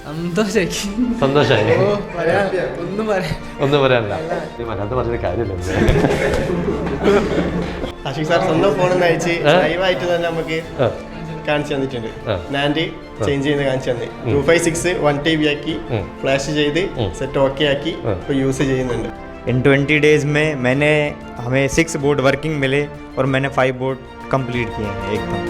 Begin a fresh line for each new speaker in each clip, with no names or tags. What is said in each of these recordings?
സന്തോഷമായി. ഒന്നും പറയാനില്ല. മലയാളത്തിൽ പറഞ്ഞൊരു കാര്യമില്ല.
ആഷിഖ് സാർ സ്വന്തം ഫോണിൽ അയച്ച് ലൈവായിട്ട് തന്നെ നമുക്ക് കാണിച്ചു തന്നിട്ടുണ്ട്. നാൻഡ് ചേഞ്ച് ചെയ്ത് കാണിച്ചു തന്നെ 256 1 TB ആക്കി ഫ്ലാഷ് ചെയ്ത് സെറ്റ് ഓക്കെ ആക്കി ഇപ്പോൾ യൂസ് ചെയ്യുന്നുണ്ട്.
इन 20 डेज में हमें 6 बोर्ड वर्किंग मिले और मैंने 5 बोर्ड कंप्लीट किए हैं एकदम.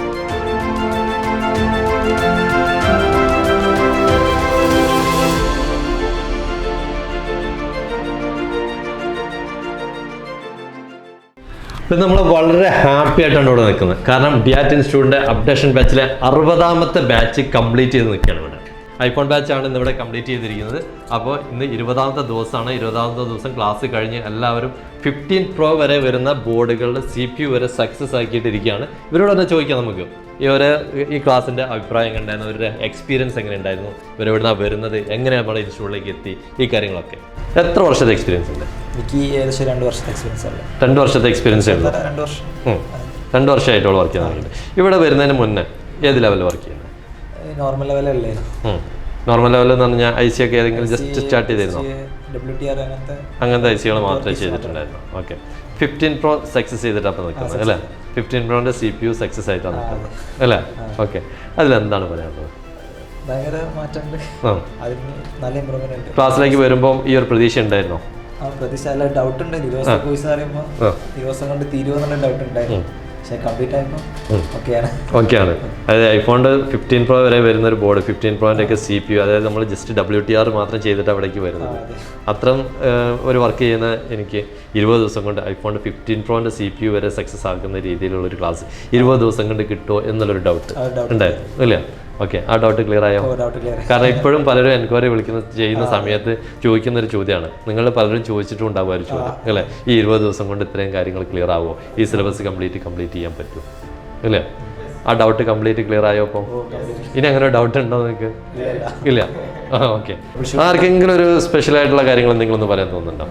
ഇത് നമ്മൾ വളരെ ഹാപ്പി ആയിട്ടാണ് ഇവിടെ നിൽക്കുന്നത്. കാരണം ഡിയാറ്റ് ഇൻസ്റ്റിറ്റ്യൂട്ടിൻ്റെ അപ്ഡേഷൻ ബാച്ചിലെ 60ാമത്തെ ബാച്ച് കംപ്ലീറ്റ് ചെയ്ത് നിൽക്കുകയാണ് ഇവിടെ. ഐഫോൺ ബാച്ചാണ് ഇന്നിവിടെ കംപ്ലീറ്റ് ചെയ്തിരിക്കുന്നത്. അപ്പോൾ ഇന്ന് 20ാമത്തെ ദിവസമാണ്. 20ാമത്തെ ദിവസം ക്ലാസ് കഴിഞ്ഞ് എല്ലാവരും 15 Pro വരെ വരുന്ന ബോർഡുകളുടെ CPU വരെ സക്സസ് ആക്കിയിട്ടിരിക്കുകയാണ്. ഇവരോട് തന്നെ ചോദിക്കാം നമുക്ക് ഈ ക്ലാസ്സിൻ്റെ അഭിപ്രായം എങ്ങനെയുണ്ടായിരുന്നു, അവരുടെ എക്സ്പീരിയൻസ് എങ്ങനെ ഉണ്ടായിരുന്നു, ഇവരെവിടുന്നാണ് വരുന്നത്, എങ്ങനെയാണ് നമ്മുടെ ഇൻസ്റ്റിറ്റ്യൂട്ടിലേക്ക് എത്തി, ഈ കാര്യങ്ങളൊക്കെ. എത്ര വർഷത്തെ എക്സ്പീരിയൻസ് ഉണ്ട്?
എനിക്ക് ഏകദേശം 2 വർഷത്തെ എക്സ്പീരിയൻസ് ഉള്ളു.
2 വർഷത്തെ എക്സ്പീരിയൻസ് ഉള്ളു. 2 വർഷമായിട്ടുള്ള വർക്ക് ചെയ്യുന്നുണ്ട്. ഇവിടെ വരുന്നതിന് മുന്നേ ഏത് ലെവലിൽ വർക്ക് ചെയ്യുന്നത്?
നോർമൽ ലെവലല്ലേ?
നോർമൽ ലെവൽ എന്ന് പറഞ്ഞാൽ IC ഒക്കെ ഏതെങ്കിലും ജസ്റ്റ് സ്റ്റാർട്ട് ചെയ്തിരുന്നോ? അങ്ങനത്തെ IC-കൾ മാത്രമേ ചെയ്തിട്ടുണ്ടായിരുന്നു. ഓക്കെ. 15 Pro സക്സസ് ചെയ്തിട്ടാണ് നിൽക്കുന്നത് അല്ലേ? 15 Proൻ്റെ CPU സക്സസ് ആയിട്ടാണ് നിൽക്കുന്നത് അല്ലേ? ഓക്കെ. അതിലെന്താണ് പറയാനുള്ളത്?
ഭയങ്കര മാറ്റമുണ്ട്. നല്ല ഇമ്പ്രൂവ്മെന്റ് ഉണ്ട്.
ക്ലാസ്സിലേക്ക് വരുമ്പോൾ ഈ ഒരു പ്രതീക്ഷ ഉണ്ടായിരുന്നോ?
പ്രതീക്ഷ അല്ല, ഡൗട്ട് ഉണ്ട്. ദിവസം കോഴ്സ് പറയുമ്പോൾ ദിവസം കൊണ്ട് തീരുവെന്നുള്ള ഡൗട്ട് ഉണ്ടായിരുന്നു. പക്ഷേ കംപ്ലീറ്റ് ആയപ്പോൾ
ഓക്കെയാണ്. അതായത് ഐഫോണിൻ്റെ 15 Pro വരെ വരുന്ന ഒരു ബോർഡ്, 15 Proൻ്റെ ഒക്കെ CPU, അതായത് നമ്മൾ ജസ്റ്റ് WTR മാത്രം ചെയ്തിട്ട് അവിടേക്ക് വരുന്നത്. അത്രയും ഒരു വർക്ക് ചെയ്യുന്ന എനിക്ക് 20 ദിവസം കൊണ്ട് ഐഫോണിൻ്റെ 15 Proൻ്റെ CPU വരെ സക്സസ് ആക്കുന്ന രീതിയിലുള്ളൊരു ക്ലാസ് 20 ദിവസം കൊണ്ട് കിട്ടുമോ എന്നുള്ളൊരു ഡൗട്ട് ഉണ്ടായിരുന്നു ഇല്ല? ഓക്കെ. ആ ഡൗട്ട് ക്ലിയർ ആയോ? കാരണം ഇപ്പോഴും പലരും എൻക്വയറി ചെയ്യുന്ന സമയത്ത് ചോദിക്കുന്ന ഒരു ചോദ്യമാണ്. നിങ്ങൾ പലരും ചോദിച്ചിട്ടും ഉണ്ടാവും ഒരു ചോദ്യം അല്ലേ? ഈ 20 ദിവസം കൊണ്ട് ഇത്രയും കാര്യങ്ങൾ ക്ലിയർ ആവുമോ? ഈ സിലബസ് കംപ്ലീറ്റ് ചെയ്യാൻ പറ്റുമോ അല്ലേ? ആ ഡൗട്ട് കംപ്ലീറ്റ് ക്ലിയർ ആയോ? അപ്പോൾ ഇനി അങ്ങനെ ഡൗട്ട് ഉണ്ടോ നിങ്ങൾക്ക്? ഇല്ല. ഓക്കെ. ആർക്കെങ്കിലും ഒരു സ്പെഷ്യൽ ആയിട്ടുള്ള കാര്യങ്ങൾ എന്തെങ്കിലും ഒന്ന് പറയാൻ തോന്നുന്നുണ്ടോ?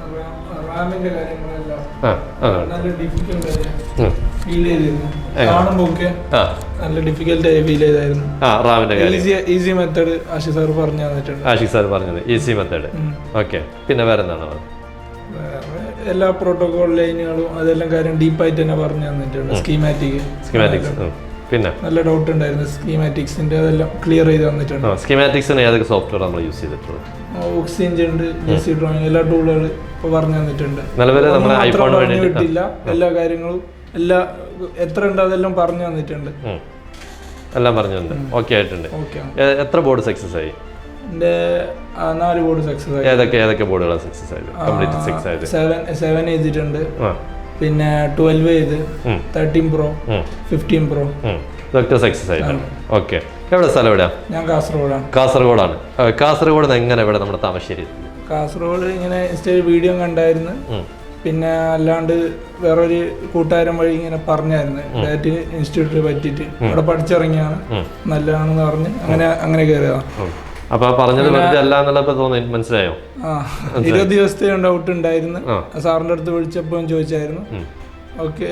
ഈസി മെത്തേഡ് ആഷിഖ് സാർ പറഞ്ഞു തന്നിട്ടുണ്ട്.
ആഷിഖ് സാർ പറഞ്ഞത് ഈസി മെത്തേഡ്. ഓക്കെ. പിന്നെ വേറെ എന്താണ്?
എല്ലാ പ്രോട്ടോകോൾ ലൈനുകളും അതെല്ലാം കാര്യം ഡീപ്പായിട്ട് തന്നെ പറഞ്ഞു തന്നിട്ടുണ്ട്. സ്കീമാറ്റിക്സ്
പിന്നെ നല്ല
ഡൗട്ട് ഉണ്ടായിരുന്നു സ്കീമാറ്റിക്സിന്റെ, അതെല്ലാം ക്ലിയർ ചെയ്ത് തന്നിട്ടുണ്ട്.
സ്കീമാറ്റിക്സിന് ഏതൊക്കെ സോഫ്റ്റ്വെയർ നമ്മൾ യൂസ് ചെയ്തിട്ടുള്ളത്?
ഓക്സിജൻ ഉണ്ട്, GC ഡ്രോയിങ്, എല്ലാ ടൂളുകളും ഇപ്പോൾ പറഞ്ഞു തന്നിട്ടുണ്ട്.
നിലവിൽ നമ്മുടെ ഐഫോൺ
വിട്ടില്ല. എല്ലാ കാര്യങ്ങളും എത്ര ഉണ്ട് അതെല്ലാം പറഞ്ഞു തന്നിട്ടുണ്ട്.
എല്ലാം പറഞ്ഞിട്ടുണ്ട്. ഓക്കെ ആയിട്ടുണ്ട്. എത്ര ബോർഡ് സക്സസ് ആയി?
4 ബോർഡ് സക്സസ് ആയി.
ഏതൊക്കെ ബോർഡുകളാണ് സക്സസ് ആയത്? കംപ്ലീറ്റ്
7 ചെയ്തിട്ടുണ്ട്, പിന്നെ 12 ചെയ്ത്, 13 Pro, 15 Pro
ഇതൊക്കെ സക്സസ് ആയിട്ടുണ്ട്. ഓക്കെ. എവിടെ സ്ഥലം എവിടെയാ?
ഞാൻ കാസർഗോഡാണ്.
കാസർഗോഡ് എങ്ങനെ ഇവിടെ നമ്മുടെ താമരശ്ശേരി?
കാസർഗോഡ് ഇങ്ങനെ വീഡിയോ കണ്ടായിരുന്നു. പിന്നെ അല്ലാണ്ട് വേറൊരു കൂട്ടുകാരൻ വഴി ഇങ്ങനെ പറഞ്ഞായിരുന്നു ഡാറ്റ് ഇൻസ്റ്റിറ്റ്യൂട്ടിനെ പറ്റിയിട്ട്. അവിടെ പഠിച്ചിറങ്ങിയാണ്, നല്ലതാണെന്ന് പറഞ്ഞ് അങ്ങനെ കയറിയതാണ്.
അപ്പൊ പറഞ്ഞത് വെറുതെ അല്ല എന്നുള്ളപ്പോ തോന്നി, മനസ്സിലായോ?
20 ദിവസത്തെ ഡൗട്ട് ഉണ്ടായിരുന്നു. സാറിന്റെ അടുത്ത് വിളിച്ചപ്പോൾ ചോദിച്ചായിരുന്നു. ഓക്കെ,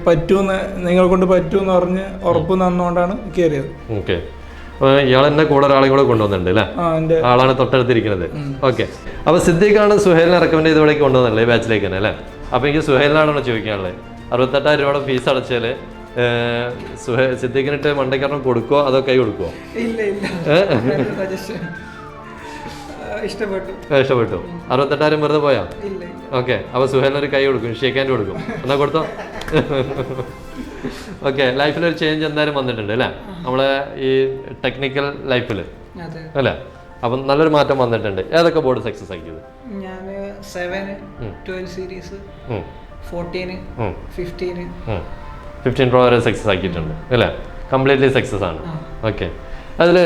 പറ്റൂന്ന്, നിങ്ങളെ കൊണ്ട് പറ്റൂന്ന് പറഞ്ഞ് ഉറപ്പ് തന്നുകൊണ്ടാണ് കയറിയത്.
ഓക്കെ. ഇയാൾ എന്നെ കൂടെ ഒരാളെ കൂടെ കൊണ്ടുവന്നിട്ടുണ്ട് അല്ലേ? ആളാണ് തൊട്ടടുത്തിരിക്കുന്നത്. ഓക്കെ. അപ്പൊ സിദ്ദീഖാണ് സുഹേലിനെ റെക്കമെൻഡ് ചെയ്ത് ഇവിടേക്ക് കൊണ്ടുവന്നല്ലേ, ഈ ബാച്ചിലേക്ക് തന്നെ അല്ലേ? അപ്പൊ എനിക്ക് സുഹേലിനാണോ ചോദിക്കാനുള്ളത്? 68,000 രൂപയുടെ ഫീസ് അടച്ചാല് സിദ്ദീഖിനിട്ട് മണ്ടയ്ക്കാരണം കൊടുക്കുവോ അതോ കൈ കൊടുക്കുവോ? ഇഷ്ടപ്പെട്ടു. 68,000 വെറുതെ പോയാ? ഓക്കെ. അപ്പൊ സുഹേലിനൊരു കൈ കൊടുക്കും, ഷേക്കാൻഡ് കൊടുക്കും. എന്നാ കൊടുത്തോ? ഓക്കെ. ലൈഫിലൊരു ചേഞ്ച് എന്തായാലും വന്നിട്ടുണ്ട് അല്ലേ, നമ്മളെ ഈ ടെക്നിക്കൽ ലൈഫിൽ അല്ലേ? അപ്പം നല്ലൊരു മാറ്റം വന്നിട്ടുണ്ട്. ഏതൊക്കെ ബോർഡ് സക്സസ് ആക്കിയത്?
ഞാൻ 7, 12 സീരീസ്, 14,
15 Pro വരെ സക്സസ് ആക്കിയിട്ടുണ്ട് അല്ലേ? കംപ്ലീറ്റ്ലി സക്സസ് ആണ്. ഓക്കെ. അതിൽ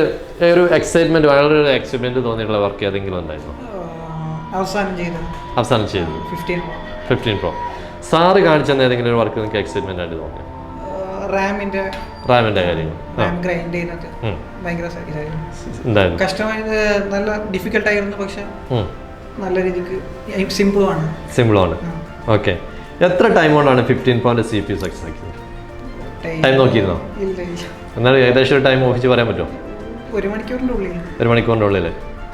ഒരു എക്സൈറ്റ്മെന്റ്, വളരെ ഒരു എക്സൈറ്റ്മെന്റ് തോന്നിയിട്ടുള്ള വർക്ക് ഏതെങ്കിലും ഉണ്ടായിരുന്നോ? അവസാനം ചെയ്തു 15 Pro. സാറ് കാണിച്ചെന്ന ഏതെങ്കിലും ഒരു വർക്ക് നിങ്ങൾക്ക് എക്സൈറ്റ്മെന്റ് ആയിട്ട് തോന്നിയോ?
റാമിന്റെ
കാര്യങ്ങൾ
ഗ്രൈൻഡ് ചെയ്യുന്നത് ഭയങ്കര കഷ്ടമായത്, നല്ല ഡിഫിക്കൽട്ട് ആയിരുന്നു. പക്ഷെ നല്ല രീതിക്ക് സിമ്പിളുമാണ്.
ഓക്കെ. എത്ര ടൈം കൊണ്ടാണ് 15 Proന്റെ CPU സക്സസ് ആക്കിയത്? ടൈം നോക്കിയിരുന്നോ? എന്നാലും ഏകദേശം ഒരു ടൈം ഊഹിച്ച് പറയാൻ പറ്റുമോ?
1 മണിക്കൂറിൻ്റെ ഉള്ളിൽ.
1 മണിക്കൂറിൻ്റെ ഉള്ളിൽ.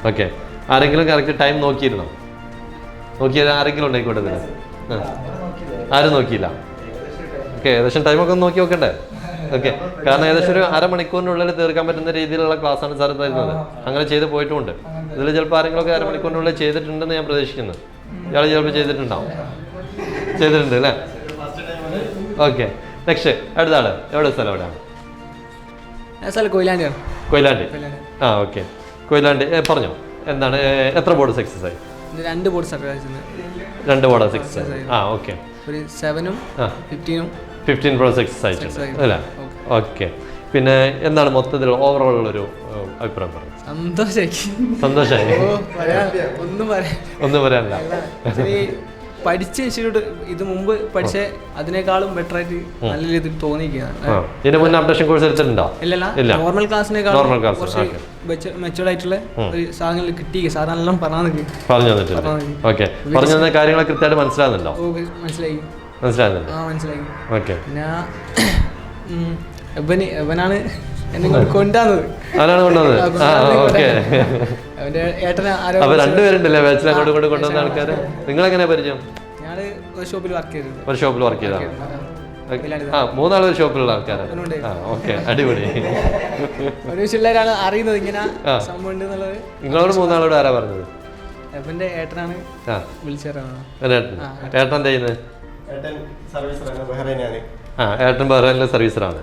ഓക്കെ. ആരെങ്കിലും കറക്റ്റ് ടൈം നോക്കിയിരുന്നോ? നോക്കിയത് ആരെങ്കിലും ഉണ്ടായി കൂട്ടത്തിൽ? ആരും നോക്കിയില്ല. ഓക്കെ, ഏകദേശം ടൈമൊക്കെ ഒന്ന് നോക്കി നോക്കണ്ടേ? ഓക്കെ, കാരണം ഏകദേശം ഒരു അരമണിക്കൂറിനുള്ളിൽ തീർക്കാൻ പറ്റുന്ന രീതിയിലുള്ള ക്ലാസ്സാണ് സാർ തരുന്നത്. അങ്ങനെ ചെയ്ത് പോയിട്ടുമുണ്ട്. ഇതിൽ ചിലപ്പോൾ ആരെങ്കിലുമൊക്കെ അരമണിക്കൂറിനുള്ളിൽ ചെയ്തിട്ടുണ്ടെന്ന് ഞാൻ പ്രതീക്ഷിക്കുന്നു. ഇയാൾ ചിലപ്പോൾ ചെയ്തിട്ടുണ്ടാവും. ചെയ്തിട്ടുണ്ട് അല്ലേ? ഓക്കെ. നെക്സ്റ്റ് അടുത്ത ആള്. എവിടെ സ്ഥലം എവിടെയാണ്?
കൊയിലാണ്ടിയാണ്.
കൊയിലാണ്ടി. ആ ഓക്കെ. കൊയിലാണ്ടി. പറഞ്ഞോ എന്താണ്, എത്ര ബോർഡ് സക്സസ് ആയി?
2 ബോർഡ് സക്സസ്.
2 ബോർഡ് സക്സസ് ആയി. ആ ഓക്കെ.
ഒരു 7ഉം 15ഉം
15 Pro സക്സസ് ആയിട്ടുണ്ട് അല്ലേ? ഓക്കെ. പിന്നെ എന്താണ് മൊത്തത്തിൽ ഓവറോൾ ഉള്ളൊരു അഭിപ്രായം പറഞ്ഞു? സന്തോഷമായി. ഒന്നും പറയാനില്ല.
പഠിച്ച ഇൻസ്റ്റിറ്റ്യൂട്ട് ഇത് മുമ്പ് പഠിച്ച അതിനേക്കാളും ബെറ്റർ ആയിട്ട് നല്ല രീതിയിൽ തോന്നിയിരിക്കുകയാണ്.
ഇതിന് മുന്നേ അപ്ഡേഷൻ കോഴ്സ് എടുത്തിട്ടുണ്ടോ?
ഇല്ല, നോർമൽ ക്ലാസ്സിനേക്കാളും കുറച്ച് മെച്ചുവേർഡ് ആയിട്ടുള്ള ഒരു സാധനങ്ങൾ കിട്ടി. സാർ നല്ലോണം പറഞ്ഞു
തന്നിട്ടുണ്ട്. ഓക്കെ. പറഞ്ഞു തന്ന കാര്യങ്ങൾ കൃത്യമായിട്ട് മനസ്സിലാകുന്നുണ്ടോ? മനസ്സിലാകുന്നുണ്ട്. ഓക്കെ.
പിന്നെ എവനാണ് എന്നെ കൊണ്ടുവന്നത്.
അവനാണ് കൊണ്ടുവന്നത്. ആ ഓക്കെ.
അവന്റെ ഏട്ടനെ
അപ്പൊ രണ്ടുപേരുണ്ടല്ലേ ബാച്ചിൽ അങ്ങോട്ട് ഇങ്ങോട്ട് കൊണ്ടുവന്ന ആൾക്കാര്? നിങ്ങൾ എങ്ങനെയാ പരിചയം?
ഞാന് ഒരു ഷോപ്പിൽ വർക്ക് ചെയ്തു.
ഒരു ഷോപ്പിൽ വർക്ക് ചെയ്താണ്. ആ 3 ആൾ ഒരു ഷോപ്പിലുള്ള ആൾക്കാരാണ്. ആ ഓക്കെ, അടിപൊളി.
ഒരു പിള്ളേരാണ് അറിയുന്നത് ഇങ്ങനെ സംഭവം ഉണ്ട് എന്നുള്ളത്.
നിങ്ങളോട് 3 ആളോട് ആരാ പറഞ്ഞത്?
എവന്റെ ഏട്ടനാണ് വിളിച്ചേരാണ്.
ഏട്ടൻ എന്താ ചെയ്യുന്നത്?
ഏട്ടൻ സർവീസറാണ്, ബഹ്റൈനാണ്.
ആ ഏട്ടൻ ബഹ്റൈനിലെ സർവീസറാണ്.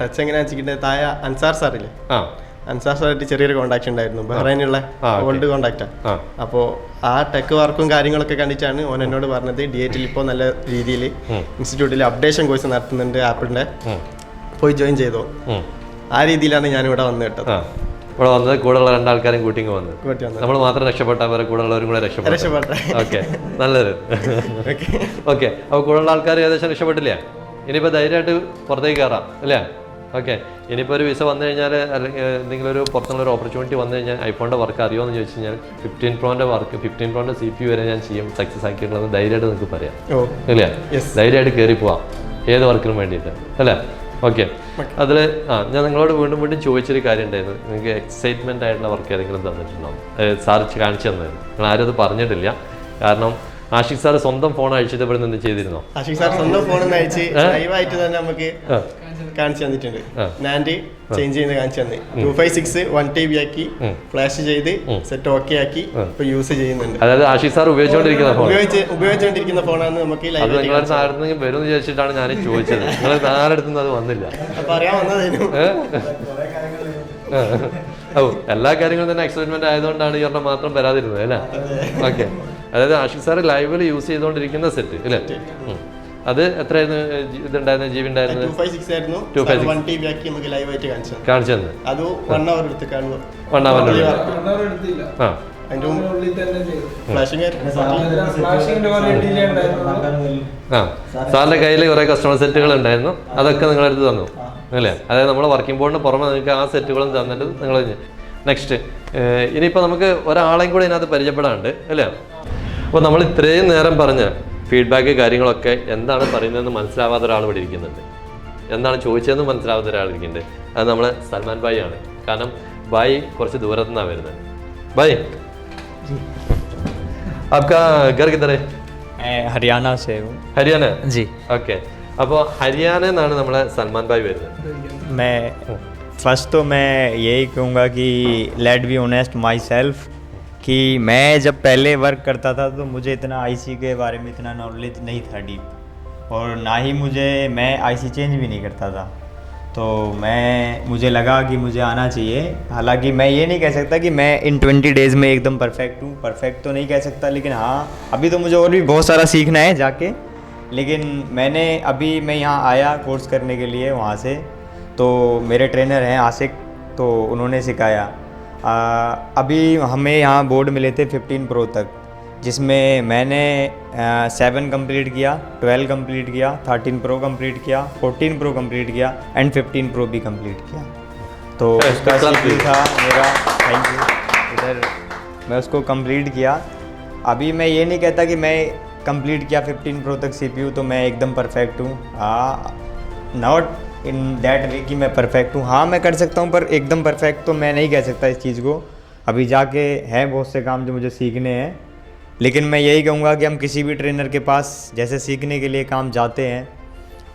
ടച്ച് എങ്ങനെയാ വെച്ചിട്ട് താഴെ അൻസാർ സാറില്ലേ, അൻസാർ സാറായിട്ട് ചെറിയൊരു കോൺടാക്ട് ഉണ്ടായിരുന്നു, ബഹ്റൈനുള്ള ഓൾഡ് കോൺടാക്റ്റാ. അപ്പോൾ ആ ടെക് വർക്കും കാര്യങ്ങളൊക്കെ കണ്ടിട്ടാണ് ഓൻ എന്നോട് പറഞ്ഞത് DIT ഇപ്പോൾ നല്ല രീതിയിൽ ഇൻസ്റ്റിറ്റ്യൂട്ടിൽ അപ്ഡേഷൻ കോഴ്സ് നടത്തുന്നുണ്ട് ആപ്പിളിന്റെ, പോയി ജോയിൻ ചെയ്തോ. ആ രീതിയിലാണ് ഞാനിവിടെ വന്നു കേട്ടത്.
ഇവിടെ വന്നത് കൂടെയുള്ള 2 ആൾക്കാരും കൂട്ടിങ് വന്നു. നമ്മൾ മാത്രം രക്ഷപ്പെട്ട അവരെ കൂടെ ഉള്ളവരും കൂടെ രക്ഷപ്പെട്ടു. ഓക്കെ, നല്ലത്. ഓക്കെ, അപ്പോൾ കൂടെയുള്ള ആൾക്കാർ ഏകദേശം രക്ഷപ്പെട്ടില്ലേ? ഇനിയിപ്പോൾ ധൈര്യമായിട്ട് പുറത്തേക്ക് കയറാം അല്ലേ? ഓക്കെ. ഇനിയിപ്പോൾ ഒരു വിസ വന്നു കഴിഞ്ഞാൽ അല്ലെങ്കിൽ എന്തെങ്കിലും ഒരു പുറത്തുള്ളൊരു ഓപ്പർച്യൂണിറ്റി വന്നു കഴിഞ്ഞാൽ ഐഫോണിൻ്റെ വർക്ക് അറിയുമോ എന്ന് ചോദിച്ചു കഴിഞ്ഞാൽ 15 Proൻ്റെ വർക്ക് 15 Proൻ്റെ CPU വരെ ഞാൻ ചെയ്യും, സക്സസ് ആക്കിയിട്ടുള്ളത് ധൈര്യമായിട്ട് നിങ്ങൾക്ക് പറയാം ഇല്ലേ? ധൈര്യമായിട്ട് കയറി പോവാം ഏത് വർക്കിനും വേണ്ടിയിട്ട് അല്ലേ? ഓക്കെ. അതിൽ ഞാൻ നിങ്ങളോട് വീണ്ടും വീണ്ടും ചോദിച്ചൊരു കാര്യം ഉണ്ടായിരുന്നു, നിങ്ങൾക്ക് എക്സൈറ്റ്മെൻ്റ് ആയിട്ടുള്ള വർക്ക് ഏതെങ്കിലും തന്നിട്ടുണ്ടോ? സാർ കാണിച്ചു തന്നായിരുന്നു. നിങ്ങൾ ആരും അത് പറഞ്ഞിട്ടില്ല. കാരണം ആഷിഖ് സാർ സ്വന്തം ഫോൺ അയച്ചിട്ട് ഇവിടെ നിന്ന് ചെയ്തിരുന്നോ?
ആഷിഖ് സാർ സ്വന്തം ഫോണിൽ നിന്ന് അയച്ച് ലൈവായിട്ട് തന്നെ നമുക്ക് കാണിച്ചു തന്നിട്ടുണ്ട്. നാൻഡ് ചേഞ്ച് ചെയ്ത് കാണിച്ചു തന്നെ 256 1 TB ആക്കി ഫ്ലാഷ് ചെയ്ത് സെറ്റ് ഓക്കെ ആക്കി ഇപ്പൊ യൂസ് ചെയ്യുന്നുണ്ട്.
അതായത് ആഷിഖ് സാർ
ഉപയോഗിച്ചുകൊണ്ടിരിക്കുന്ന ഫോണാണ് നമുക്ക്
വരും വിചാരിച്ചിട്ടാണ് ഞാൻ ചോദിച്ചത്. നിങ്ങൾ ആരടുത്തുനിന്ന് അത് വന്നില്ല.
അപ്പൊ അറിയാൻ വന്നതായിരുന്നു.
എല്ലാ കാര്യങ്ങളും തന്നെ എക്സൈറ്റ്മെന്റ് ആയതുകൊണ്ടാണ് ഈ ഒരെണ്ണം മാത്രം വരാതിരുന്നത് അല്ലേ? ഓക്കെ. അതായത് ആഷിഖ് സാർ ലൈവിൽ യൂസ് ചെയ്തുകൊണ്ടിരിക്കുന്ന സെറ്റ് അല്ലേ? അത് എത്രയായിരുന്നു ഇതുണ്ടായിരുന്നത്? GB ഉണ്ടായിരുന്നത്
256 1 TB ആക്കി നമുക്ക് ലൈവായിട്ട് കാണിച്ചു തന്നെ. അത് 1 hour എടുത്ത് കാണുന്നു.
1 hour സാറിന്റെ കയ്യിൽ കുറെ കസ്റ്റമർ സെറ്റുകൾ ഉണ്ടായിരുന്നു, അതൊക്കെ നിങ്ങളെടുത്ത് തന്നു അല്ലേ? അതായത് നമ്മൾ വർക്കിംഗ് ബോർഡിന് പുറമെ നിങ്ങൾക്ക് ആ സെറ്റുകളും തന്നിട്ട് നിങ്ങൾ. നെക്സ്റ്റ് ഇനിയിപ്പോൾ നമുക്ക് ഒരാളെയും കൂടെ ഇതിനകത്ത് പരിചയപ്പെടാണ്ട് അല്ലേ? അപ്പോൾ നമ്മൾ ഇത്രയും നേരം പറഞ്ഞ ഫീഡ്ബാക്ക് കാര്യങ്ങളൊക്കെ എന്താണ് പറയുന്നതെന്ന് മനസ്സിലാവാത്ത ഒരാൾ ഇവിടെ ഇരിക്കുന്നുണ്ട്, എന്താണ് ചോദിച്ചതെന്ന് മനസ്സിലാവാത്ത ഒരാൾ ഇരിക്കുന്നുണ്ട്. അത് നമ്മളെ സൽമാൻ ഭായി ആണ്. കാരണം ഭായി കുറച്ച് ദൂരത്തു നിന്നാണ് വരുന്നത്. ഭായി आपका घर किधर है?
हरियाणा से हूँ.
हरियाणा
जी.
ओके. അപ്പോൾ ഹരിയാനയിൽ നിന്നാണ് നമ്മളെ സൽമാൻ ഭായി വരുന്നത്.
मैं फर्स्ट तो मैं यही कहूँगा कि let be honest myself कि मैं जब पहले वर्क करता था तो मुझे इतना IC के बारे में इतना नॉलेज नहीं था डीप, और ना ही मैं IC चेंज भी नहीं करता था. तो मुझे लगा कि मुझे आना चाहिए. हालांकि मैं ये नहीं कह सकता कि मैं इन 20 डेज़ में एकदम परफेक्ट हूँ, परफेक्ट तो नहीं कह सकता, लेकिन हाँ अभी तो मुझे और भी बहुत सारा सीखना है जाके. लेकिन मैं यहाँ आया कोर्स करने के लिए वहाँ से, तो मेरे ट्रेनर हैं आशिक, तो उन्होंने सिखाया. अभी हमें यहाँ बोर्ड मिले थे 15 Pro तक, जिसमें मैंने 7 कंप्लीट किया, 12 कंप्लीट किया, 13 Pro कंप्लीट किया, 14 Pro कंप्लीट किया एंड 15 Pro भी कंप्लीट किया. तो उसका CPU था मेरा, थैंक यू, इधर मैं उसको कंप्लीट किया. अभी मैं ये नहीं कहता कि मैं कंप्लीट किया 15 Pro तक CPU तो मैं एकदम परफेक्ट हूँ. नॉट इन दैट वे कि मैं परफेक्ट हूँ। हाँ मैं कर सकता हूँ, पर एकदम परफेक्ट तो मैं नहीं कह सकता इस चीज़ को। अभी जाके हैं बहुत से काम जो मुझे सीखने हैं, लेकिन मैं यही कहूँगा कि हम किसी भी ट्रेनर के पास जैसे सीखने के लिए काम जाते हैं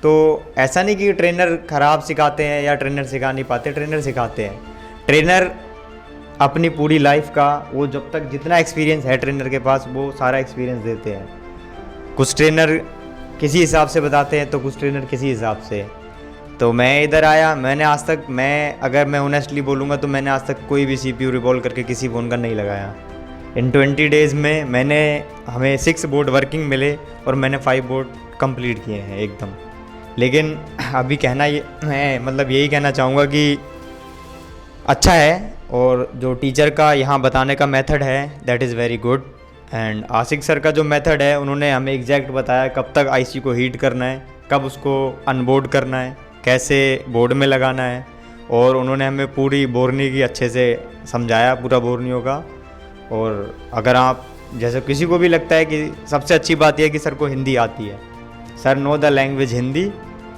तो ऐसा नहीं कि ट्रेनर ख़राब सिखाते हैं या ट्रेनर सिखा नहीं पाते, ट्रेनर सिखाते हैं। ट्रेनर अपनी पूरी लाइफ का, वो जब तक जितना एक्सपीरियंस है ट्रेनर के पास वो सारा एक्सपीरियंस देते हैं। कुछ ट्रेनर किसी हिसाब से बताते हैं तो कुछ ट्रेनर किसी हिसाब से। तो मैं इधर आया, मैंने आज तक, मैं अगर मैं ऑनेस्टली बोलूँगा तो मैंने आज तक कोई भी CPU रिवॉल्व करके किसी फ़ोन का नहीं लगाया। इन 20 डेज़ में हमें 6 बोर्ड वर्किंग मिले और मैंने 5 बोर्ड कंप्लीट किए हैं एकदम। लेकिन अभी कहना ये मैं मतलब यही कहना चाहूँगा कि अच्छा है, और जो टीचर का यहाँ बताने का मेथड है that is very good. And Ashiq sir का जो मेथड है उन्होंने हमें एग्जैक्ट बताया कब तक IC को हीट करना है, कब उसको अनबोर्ड करना है, कैसे बोर्ड में लगाना है, और उन्होंने हमें पूरी बोर्नी की अच्छे से समझाया, पूरा बोर्नियों का। और अगर आप जैसे किसी को भी लगता है कि सबसे अच्छी बात यह है कि सर को हिंदी आती है, sir know the language Hindi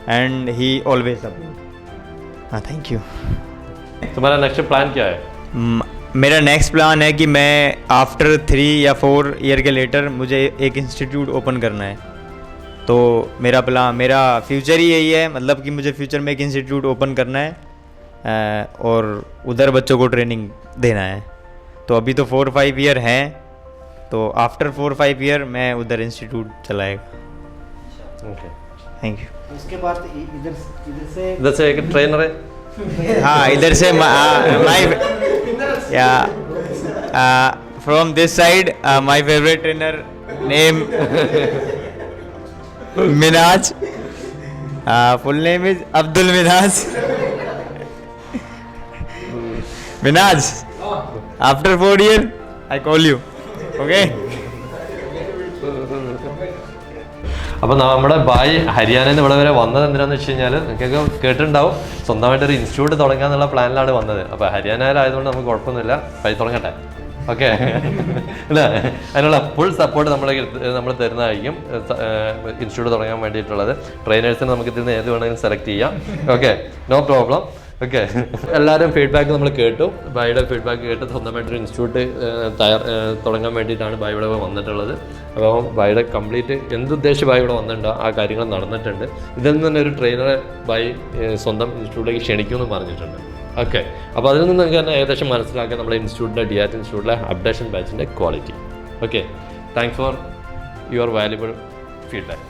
and he always support. हाँ थैंक यू।
तुम्हारा नेक्स्ट प्लान क्या है?
मेरा नेक्स्ट प्लान है कि मैं आफ्टर 3 या 4 ईयर के लेटर मुझे एक इंस्टीट्यूट ओपन करना है। तो मेरा फ्यूचर ही यही है, मतलब कि मुझे फ्यूचर में एक इंस्टीट्यूट ओपन करना है और उधर बच्चों को ट्रेनिंग देना है। तो अभी तो 4-5 ईयर हैं, तो आफ्टर 4-5 ईयर मैं उधर इंस्टीट्यूट चलाएगा।
Okay
thank you.
उसके बाद
इधर से एक ट्रेनर है।
हाँ इधर से from this side my favourite trainer name Minaj, full name is Abdul Minaj. Minaj, after 4 years I call you, okay?
അപ്പോൾ നമ്മുടെ ബായ് ഹരിയാനയിൽ നിന്ന് ഇവിടെ വരെ വന്നത് എന്തിനാന്ന് വെച്ച് കഴിഞ്ഞാൽ നിങ്ങൾക്കൊക്കെ കേട്ടിട്ടുണ്ടാവും, സ്വന്തമായിട്ടൊരു ഇൻസ്റ്റിറ്റ്യൂട്ട് തുടങ്ങാന്നുള്ള പ്ലാനിലാണ് വന്നത്. അപ്പോൾ ഹരിയാനയിലായതുകൊണ്ട് നമുക്ക് കുഴപ്പമൊന്നുമില്ല, പൈ തുടങ്ങട്ടെ. ഓക്കെ അല്ലേ? അതിനുള്ള ഫുൾ സപ്പോർട്ട് നമ്മൾ തരുന്നതായിരിക്കും. ഇൻസ്റ്റിറ്റ്യൂട്ട് തുടങ്ങാൻ വേണ്ടിയിട്ടുള്ളത് ട്രെയിനേഴ്സിന് നമുക്ക് ഇതിൽ നിന്ന് ഏത് വേണമെങ്കിലും സെലക്ട് ചെയ്യാം. Okay, no problem. ഓക്കെ, എല്ലാവരും ഫീഡ്ബാക്ക് നമ്മൾ കേട്ടു. ബായിയുടെ ഫീഡ്ബാക്ക് കേട്ട് സ്വന്തമായിട്ടൊരു ഇൻസ്റ്റിറ്റ്യൂട്ട് തുടങ്ങാൻ വേണ്ടിയിട്ടാണ് ബായി ഇവിടെ വന്നിട്ടുള്ളത്. അപ്പോൾ ബായിയുടെ കംപ്ലീറ്റ് എന്തുദ്ദേശിച്ച് ബായി ഇവിടെ വന്നിട്ടുണ്ടോ ആ കാര്യങ്ങൾ നടന്നിട്ടുണ്ട്. ഇതിൽ നിന്ന് തന്നെ ഒരു ട്രെയിനറെ ബായി സ്വന്തം ഇൻസ്റ്റിറ്റ്യൂട്ടിലേക്ക് ക്ഷണിക്കുമെന്ന് പറഞ്ഞിട്ടുണ്ട്. ഓക്കെ, അപ്പോൾ അതിൽ നിന്ന് നിങ്ങൾക്ക് തന്നെ ഏകദേശം മനസ്സിലാക്കാം നമ്മുടെ ഇൻസ്റ്റിറ്റ്യൂട്ടിൻ്റെ DRT ഇൻസ്റ്റിറ്റ്യൂട്ടിലെ അപ്ഡേഷൻ ബാച്ചിൻ്റെ quality. Okay, thanks for your valuable feedback.